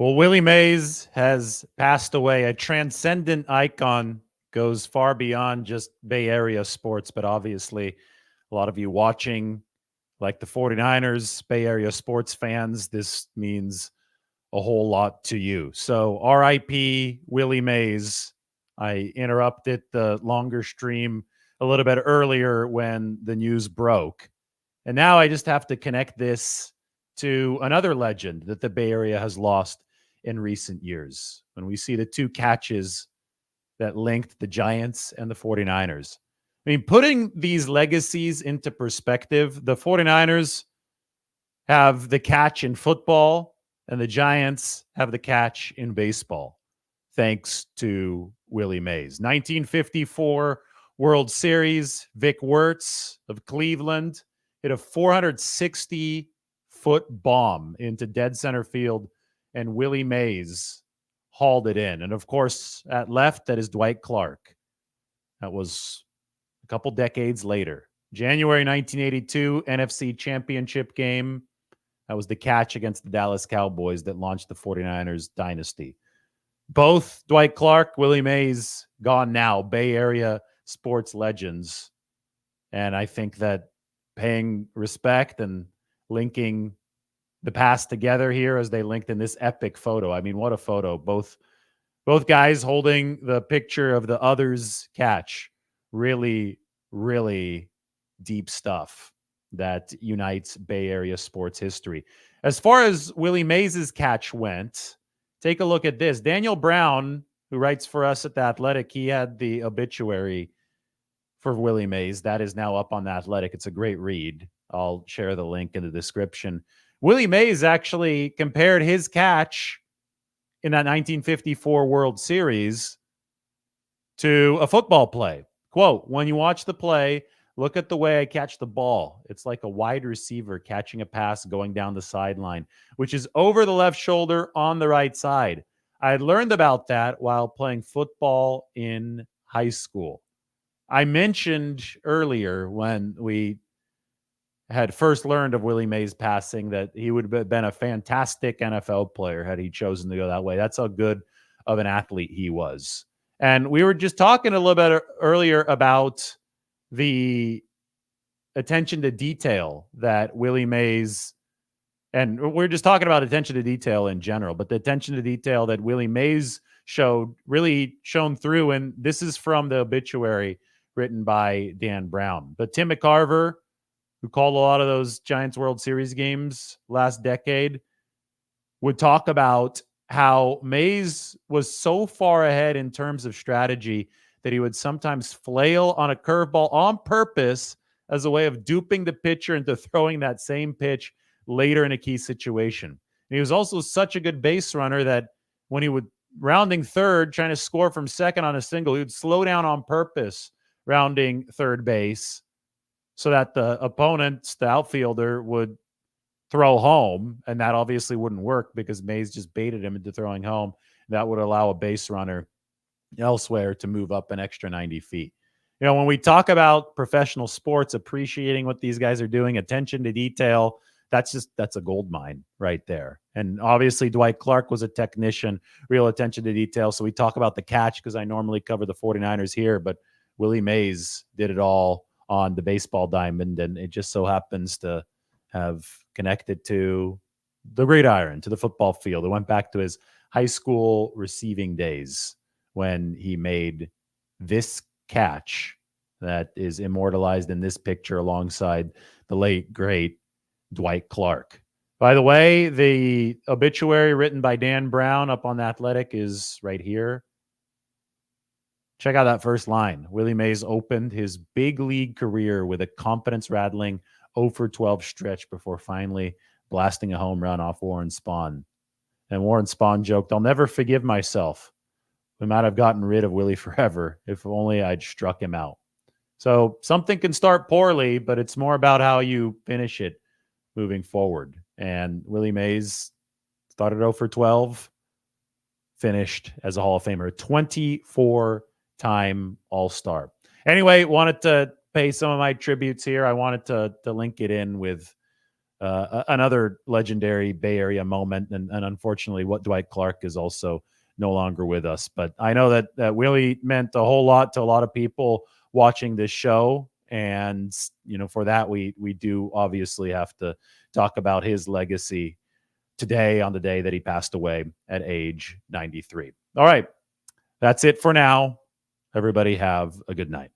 Well, Willie Mays has passed away. A transcendent icon, goes far beyond just Bay Area sports, but obviously a lot of you watching, like the 49ers, Bay Area sports fans, this means a whole lot to you. So RIP Willie Mays. I interrupted the longer stream a little bit earlier when the news broke. And now I just have to connect this to another legend that the Bay Area has lost in recent years. When we see the two catches that linked the Giants and the 49ers. I mean, putting these legacies into perspective, the 49ers have the catch in football and the Giants have the catch in baseball, thanks to Willie Mays. 1954 World Series, Vic Wertz of Cleveland hit a 460-foot bomb into dead center field, and Willie Mays hauled it in. And of course, at left, that is Dwight Clark. That was a couple decades later. January 1982 NFC Championship game. That was the catch against the Dallas Cowboys that launched the 49ers dynasty. Both Dwight Clark, Willie Mays, gone now, Bay Area sports legends. And I think that paying respect and linking the past together here as they linked in this epic photo. I mean, what a photo. Both guys holding the picture of the other's catch. Really, really deep stuff that unites Bay Area sports history. As far as Willie Mays' catch went, take a look at this. Daniel Brown, who writes for us at The Athletic, he had the obituary for Willie Mays. That is now up on The Athletic. It's a great read. I'll share the link in the description. Willie Mays actually compared his catch in that 1954 World Series to a football play. Quote, when you watch the play, look at the way I catch the ball. It's like a wide receiver catching a pass going down the sideline, which is over the left shoulder on the right side. I had learned about that while playing football in high school. I mentioned earlier when we had first learned of Willie Mays passing that he would have been a fantastic NFL player had he chosen to go that way. That's how good of an athlete he was. And we were just talking a little bit earlier about the attention to detail that Willie Mays, and we're just talking about attention to detail in general, but the attention to detail that Willie Mays showed really shone through. And this is from the obituary written by Dan Brown. But Tim McCarver, who called a lot of those Giants World Series games last decade, would talk about how Mays was so far ahead in terms of strategy that he would sometimes flail on a curveball on purpose as a way of duping the pitcher into throwing that same pitch later in a key situation. And he was also such a good base runner that when he would rounding third, trying to score from second on a single, he would slow down on purpose rounding third base so that the opponent, the outfielder, would throw home, and that obviously wouldn't work because Mays just baited him into throwing home. That would allow a base runner elsewhere to move up an extra 90 feet. You know, when we talk about professional sports, appreciating what these guys are doing, attention to detail, that's a gold mine right there. And obviously Dwight Clark was a technician, real attention to detail. So we talk about the catch because I normally cover the 49ers here, but Willie Mays did it all on the baseball diamond, and it just so happens to have connected to the gridiron, to the football field. It went back to his high school receiving days when he made this catch that is immortalized in this picture alongside the late, great Dwight Clark. By the way, the obituary written by Dan Brown up on The Athletic is right here. Check out that first line. Willie Mays opened his big league career with a confidence-rattling 0 for 12 stretch before finally blasting a home run off Warren Spahn. And Warren Spahn joked, "I'll never forgive myself. We might have gotten rid of Willie forever if only I'd struck him out." So something can start poorly, but it's more about how you finish it moving forward. And Willie Mays started 0 for 12, finished as a Hall of Famer, 24-time All-Star. Anyway, wanted to pay some of my tributes here. I wanted to link it in with another legendary Bay Area moment. And unfortunately, what Dwight Clark is also no longer with us. But I know that Willie meant a whole lot to a lot of people watching this show. And, for that, we do obviously have to talk about his legacy today on the day that he passed away at age 93. All right. That's it for now. Everybody have a good night.